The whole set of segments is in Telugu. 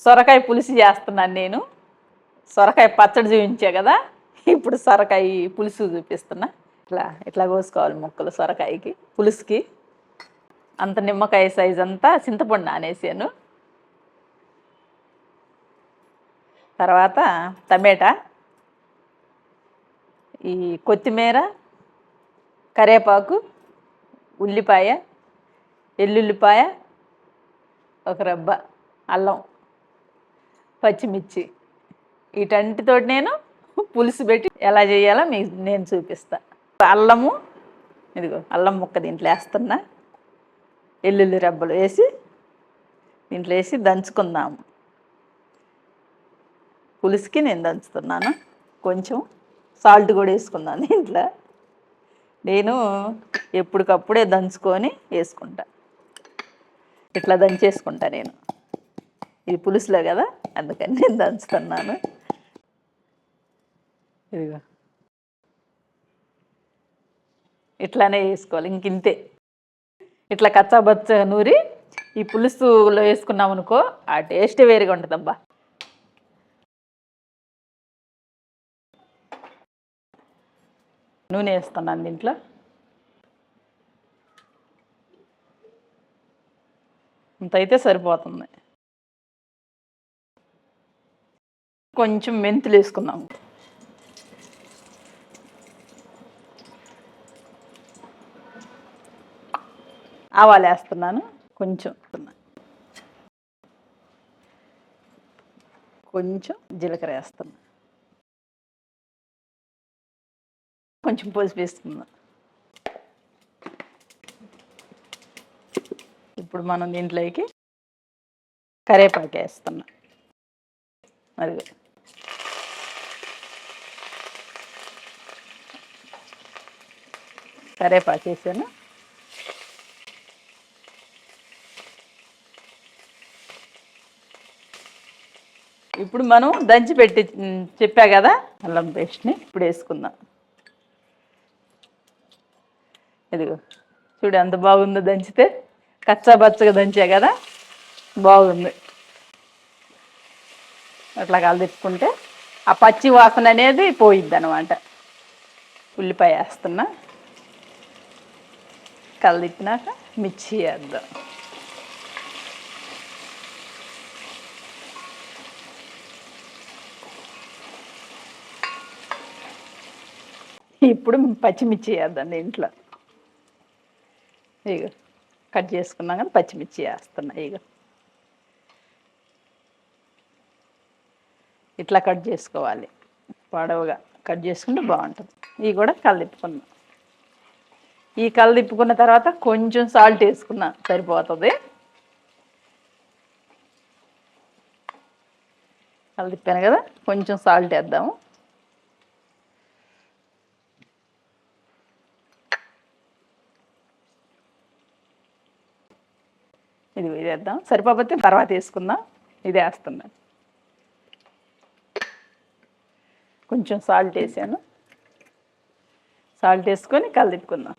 సొరకాయ పులుసు చేస్తున్నాను నేను. సొరకాయ పచ్చడి చూపించా కదా, ఇప్పుడు సొరకాయ పులుసు చూపిస్తున్నా. ఇట్లా ఇట్లా కోసుకోవాలి ముక్కలు సొరకాయకి పులుసుకి. అంత నిమ్మకాయ సైజ్ అంతా చింతపండు నానేసాను. తర్వాత టమాటా, ఈ కొత్తిమీర, కరివేపాకు, ఉల్లిపాయ, ఎల్లుల్లిపాయ, ఒక రబ్బ అల్లం, పచ్చిమిర్చి, వీటన్నిటితో నేను పులుసు పెట్టి ఎలా చేయాలో నేను చూపిస్తా. అల్లము, ఇదిగో అల్లం ముక్క దీంట్లో వేస్తున్నా. ఎల్లుల్లి రెబ్బలు వేసి దీంట్లో వేసి దంచుకుందాము. పులుసుకి నేను దంచుతున్నాను. కొంచెం సాల్ట్ కూడా వేసుకున్నాను దీంట్లో. నేను ఎప్పటికప్పుడే దంచుకొని వేసుకుంటా. ఇట్లా దంచేసుకుంటా నేను. ఇది పులుసులో కదా, అందుకని నేను దంచుతున్నాను. ఇదిగో ఇట్లానే వేసుకోవాలి, ఇంతే. ఇట్లా కచ్చాబచ్చ నూరి ఈ పులుసులో వేసుకున్నాం అనుకో, ఆ టేస్ట్ వేరుగా ఉంటుందబ్బా. నూనె వేస్తున్నాను దీంట్లో. ఇంత అయితే సరిపోతుంది. కొంచెం మెంతులు వేసుకున్నాము. ఆవాలు వేస్తున్నాను కొంచెం. కొంచెం జీలకర్ర వేస్తున్నా. కొంచెం పసుపు వేస్తున్నా. ఇప్పుడు మనం దీంట్లోకి కరివేపాకు వేస్తున్నా. అది కరివేపాకు వేసాను. ఇప్పుడు మనం దంచి పెట్టి చెప్పా కదా అల్లం పేస్ట్ని ఇప్పుడు వేసుకుందాం. ఇదిగో చూడు ఎంత బాగుందో దంచితే. కచ్చాబచ్చగా దంచా కదా, బాగుంది. అట్లా కలిదిప్పుకుంటే ఆ పచ్చి వాసన అనేది పోయిద్ది అనమాట. ఉల్లిపాయ వేస్తున్నా. కలిదిప్పినాక మిర్చి వేద్దాం. ఇప్పుడు పచ్చిమిర్చి వేద్దాం దీంట్లో. ఇక కట్ చేసుకున్నాం కదా, పచ్చిమిర్చి వేస్తున్నా. ఇక ఇట్లా కట్ చేసుకోవాలి, పొడవుగా కట్ చేసుకుంటే బాగుంటుంది. ఇవి కూడా కలిదిప్పుకున్నాం. ఈ కలిదిప్పుకున్న తర్వాత కొంచెం సాల్ట్ వేసుకున్నా సరిపోతుంది. కలిదిప్పాను కదా, కొంచెం సాల్ట్ వేద్దాము. ఇది వేద్దాం. సరిపోతే తర్వాత వేసుకుందాం. ఇది వేస్తున్నాను. కొంచెం సాల్ట్ వేసాను. సాల్ట్ వేసుకొని కలిదిప్పుకుందాం.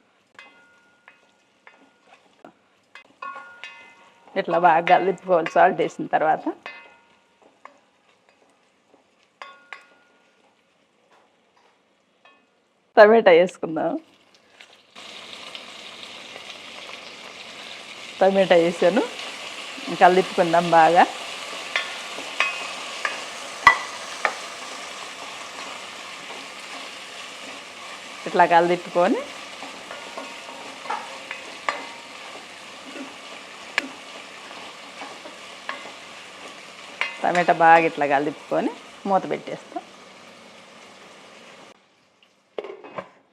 ఇట్లా బాగా కలిదిప్పుకోవాలి సాల్ట్ వేసిన తర్వాత. టమాటా వేసుకుందాం. టమాటా వేసాను. కలిదిప్పుకుందాం బాగా. ఇట్లా కలిదిప్పుకొని టమాటా బాగా ఇట్లా కలిదిప్పుకొని మూత పెట్టేస్తాం.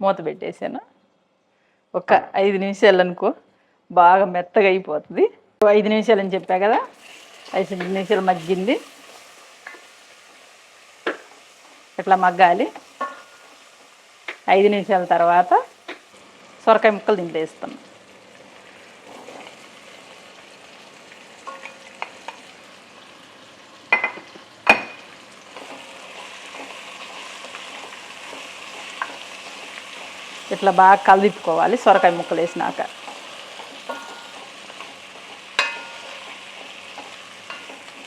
మూత పెట్టేసాను. ఒక 5 నిమిషాలు అనుకో, బాగా మెత్తగా అయిపోతుంది. 5 నిమిషాలు అని చెప్పా కదా, 5 నిమిషాలు మగ్గింది. ఇట్లా మగ్గాలి. 5 నిమిషాల తర్వాత సొరకాయ ముక్కలు దీంట్లో వేస్తాను. ఇట్లా బాగా కలిదిప్పుకోవాలి సొరకాయ ముక్కలు వేసినాక.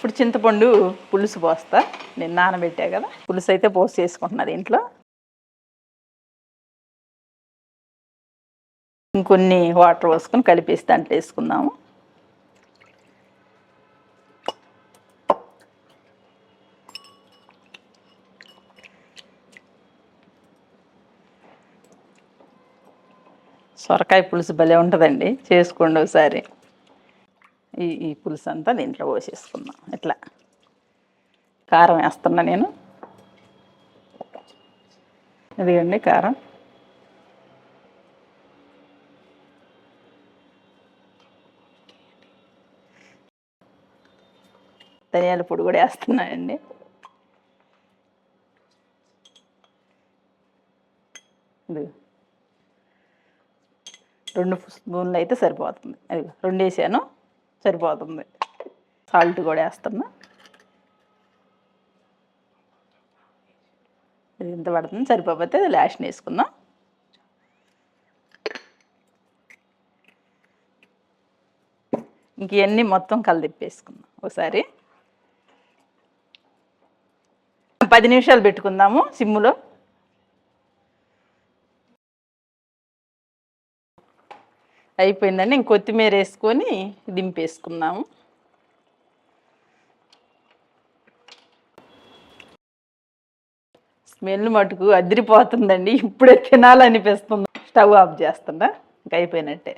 ఇప్పుడు చింతపండు పులుసు పోస్తా. నేను నానబెట్టా కదా, పులుసు అయితే పోసి చేసుకుంటున్నా దీంట్లో. ఇంకొన్ని వాటర్ పోసుకొని కలిపేసి దాంట్లో వేసుకుందాము. సొరకాయ పులుసు భలే ఉంటుందండి, చేసుకోండి ఒకసారి. ఈ పులుసు అంతా దీంట్లో పోసేసుకుందాం. ఇట్లా కారం వేస్తున్నా నేను. ఇదిగండి కారం. ధనియాల పొడి కూడా వేస్తున్నానండి. ఇది 2 స్పూన్లు అయితే సరిపోతుంది. అది 2 వేసాను, సరిపోతుంది. సాల్ట్ కూడా వేస్తున్నా. ఇది ఇంత పడుతుంది, సరిపోతే లాస్ట్ వేసుకుందాం. ఇంక ఇవన్నీ మొత్తం కలిదిప్పేసుకుందాం ఒకసారి. 10 నిమిషాలు పెట్టుకుందాము సిమ్ములో. అయిపోయిందండి. ఇంక కొత్తిమీర వేసుకొని దింపేసుకుందాము. స్మెల్ మటుకు అదిరిపోతుందండి, ఇప్పుడే తినాలనిపిస్తుంది. స్టవ్ ఆఫ్ చేస్తుందా, ఇంక అయిపోయినట్టే.